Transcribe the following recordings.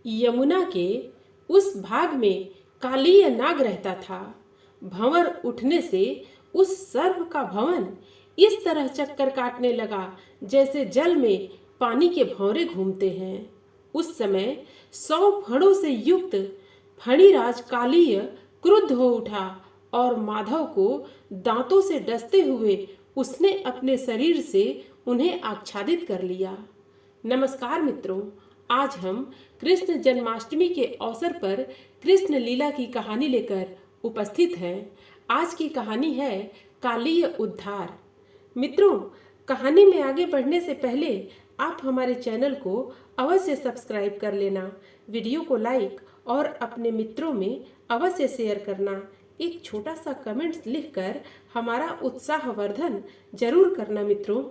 यमुना के उस भाग में कालीय नाग रहता था। भंवर उठने से उस सर्प का भवन इस तरह चक्कर काटने लगा जैसे जल में पानी के भंवरे घूमते हैं। उस समय 100 फणों से युक्त फणिराज कालीय क्रुद्ध हो उठा और माधव को दांतों से डसते हुए उसने अपने शरीर से उन्हें आच्छादित कर लिया। नमस्कार मित्रों, आज हम कृष्ण जन्माष्टमी के अवसर पर कृष्ण लीला की कहानी लेकर उपस्थित हैं। आज की कहानी है कालीय उद्धार। मित्रों, कहानी में आगे बढ़ने से पहले आप हमारे चैनल को अवश्य सब्सक्राइब कर लेना, वीडियो को लाइक और अपने मित्रों में अवश्य शेयर करना। एक छोटा सा कमेंट्स लिखकर हमारा उत्साहवर्धन जरूर करना मित्रों।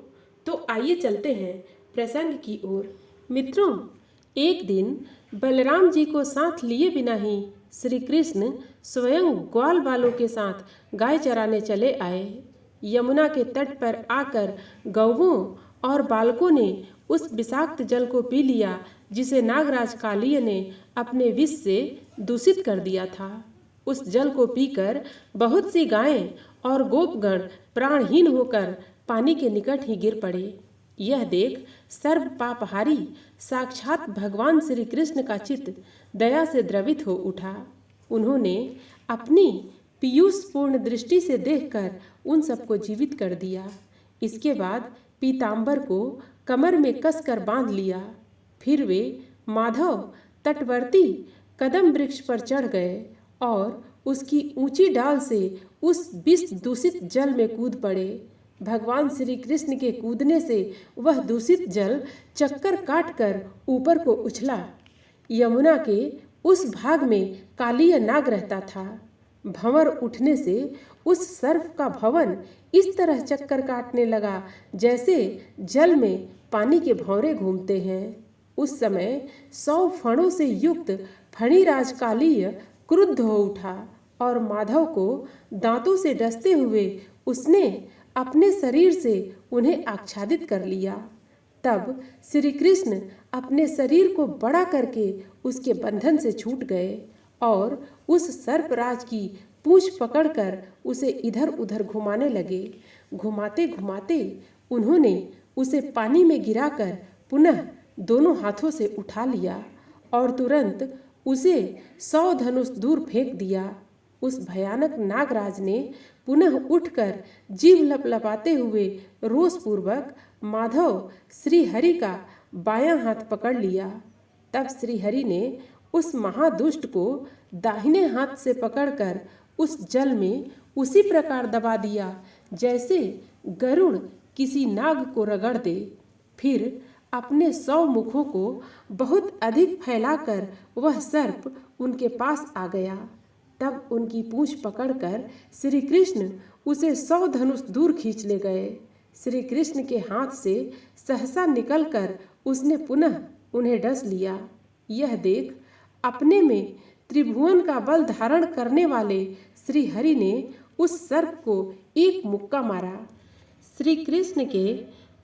तो आइए चलते हैं प्रसंग की ओर। मित्रों, एक दिन बलराम जी को साथ लिए बिना ही श्री कृष्ण स्वयं ग्वाल बालों के साथ गाय चराने चले आए। यमुना के तट पर आकर गौवों और बालकों ने उस विषाक्त जल को पी लिया जिसे नागराज कालीय ने अपने विष से दूषित कर दिया था। उस जल को पीकर बहुत सी गायें और गोपगण प्राणहीन होकर पानी के निकट ही गिर पड़े। यह देख सर्व पापहारी साक्षात भगवान श्री कृष्ण का चित्त दया से द्रवित हो उठा। उन्होंने अपनी पीयूषपूर्ण दृष्टि से देखकर उन सबको जीवित कर दिया। इसके बाद पीतांबर को कमर में कसकर बांध लिया। फिर वे माधव तटवर्ती कदम वृक्ष पर चढ़ गए और उसकी ऊंची डाल से उस विष दूषित जल में कूद पड़े। भगवान श्री कृष्ण के कूदने से वह दूषित जल चक्कर काटकर ऊपर को उछला। यमुना के उस भाग में कालीय नाग रहता था। भंवर उठने से उस सर्प का भवन इस तरह चक्कर काटने लगा जैसे जल में पानी के भंवरे घूमते हैं। उस समय 100 फणों से युक्त फणिराज कालीय क्रुद्ध हो उठा और माधव को दांतों से डसते हुए उसने अपने शरीर से उन्हें आच्छादित कर लिया। तब श्री कृष्ण अपने शरीर को बड़ा करके उसके बंधन से छूट गए और उस सर्पराज की पूंछ पकड़कर उसे इधर उधर घुमाने लगे। घुमाते घुमाते उन्होंने उसे पानी में गिराकर पुनः दोनों हाथों से उठा लिया और तुरंत उसे 100 धनुष दूर फेंक दिया। उस भयानक नागराज ने पुनः उठकर जीभ लपलपाते हुए रोषपूर्वक माधव श्री हरि का बायां हाथ पकड़ लिया। तब श्री हरि ने उस महादुष्ट को दाहिने हाथ से पकड़कर उस जल में उसी प्रकार दबा दिया जैसे गरुड़ किसी नाग को रगड़ दे। फिर अपने 100 मुखों को बहुत अधिक फैलाकर वह सर्प उनके पास आ गया। तब उनकी पूंछ पकड़कर श्री कृष्ण उसे 100 धनुष दूर खींच ले गए। श्री कृष्ण के हाथ से सहसा निकलकर उसने पुनः उन्हें डस लिया। यह देख अपने में त्रिभुवन का बल धारण करने वाले श्री हरि ने उस सर्प को एक मुक्का मारा। श्री कृष्ण के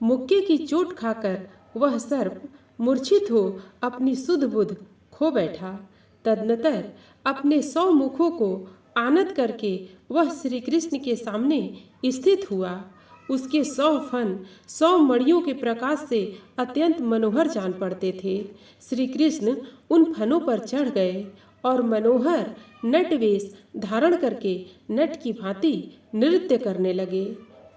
मुक्के की चोट खाकर वह सर्प मूर्छित हो अपनी सुध बुध खो बैठा। तदनंतर अपने 100 मुखों को आनत करके वह श्री कृष्ण के सामने स्थित हुआ। उसके 100 फन 100 मणियों के प्रकाश से अत्यंत मनोहर जान पड़ते थे। श्री कृष्ण उन फनों पर चढ़ गए और मनोहर नटवेश धारण करके नट की भांति नृत्य करने लगे।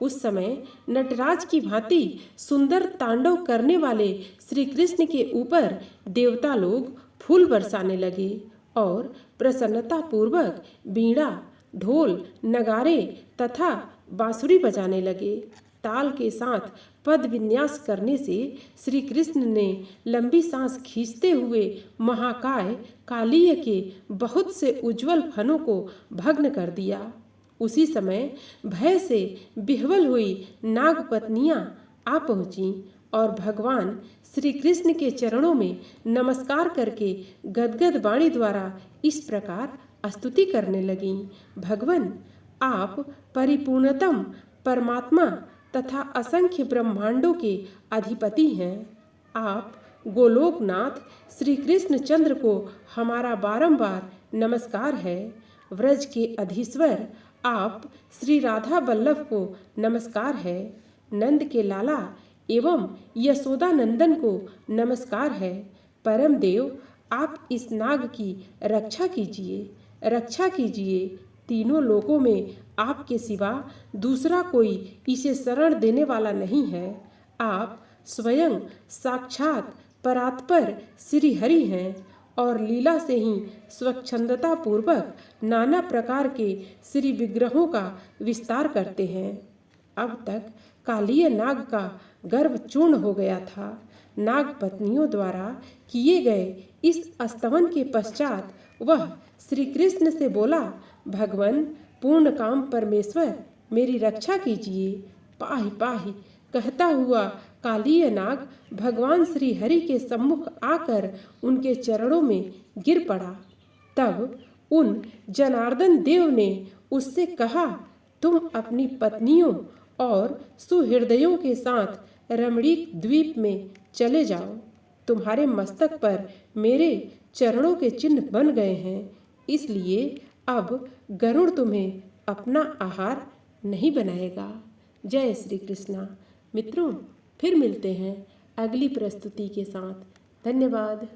उस समय नटराज की भांति सुंदर तांडव करने वाले श्री कृष्ण के ऊपर देवता लोग फूल बरसाने लगे और प्रसन्नता पूर्वक बीड़ा, ढोल, नगारे तथा बांसुरी बजाने लगे। ताल के साथ पद विन्यास करने से श्री कृष्ण ने लंबी सांस खींचते हुए महाकाय कालीय के बहुत से उज्जवल फनों को भग्न कर दिया। उसी समय भय से विह्वल हुई नागपत्नियां आ पहुंची और भगवान श्री कृष्ण के चरणों में नमस्कार करके गदगद वाणी द्वारा इस प्रकार स्तुति करने लगीं। भगवन, आप परिपूर्णतम परमात्मा तथा असंख्य ब्रह्मांडों के अधिपति हैं। आप गोलोकनाथ श्री कृष्ण चंद्र को हमारा बारंबार नमस्कार है। व्रज के अधीश्वर आप श्री राधा वल्लभ को नमस्कार है। नंद के लाला एवं यशोदा नंदन को नमस्कार है। परम देव, आप इस नाग की रक्षा कीजिए, रक्षा कीजिए। तीनों लोकों में आपके सिवा दूसरा कोई इसे शरण देने वाला नहीं है। आप स्वयं साक्षात परात्पर श्री हरि हैं और लीला से ही स्वच्छंदता पूर्वक नाना प्रकार के श्री विग्रहों का विस्तार करते हैं। अब तक कालीय नाग का गर्भ चूर्ण हो गया था। नाग पत्नियों द्वारा किए गए इस स्तवन के पश्चात वह श्री कृष्ण से बोला, भगवान पूर्ण काम परमेश्वर, मेरी रक्षा कीजिए, पाहि पाहि कहता हुआ कालीय नाग भगवान श्री हरि के सम्मुख आकर उनके चरणों में गिर पड़ा। तब उन जनार्दन देव ने उससे कहा, तुम अपनी पत्नियों और सुहृदयों के साथ रमणीक द्वीप में चले जाओ। तुम्हारे मस्तक पर मेरे चरणों के चिन्ह बन गए हैं, इसलिए अब गरुड़ तुम्हें अपना आहार नहीं बनाएगा। जय श्री कृष्णा। मित्रों, फिर मिलते हैं अगली प्रस्तुति के साथ। धन्यवाद।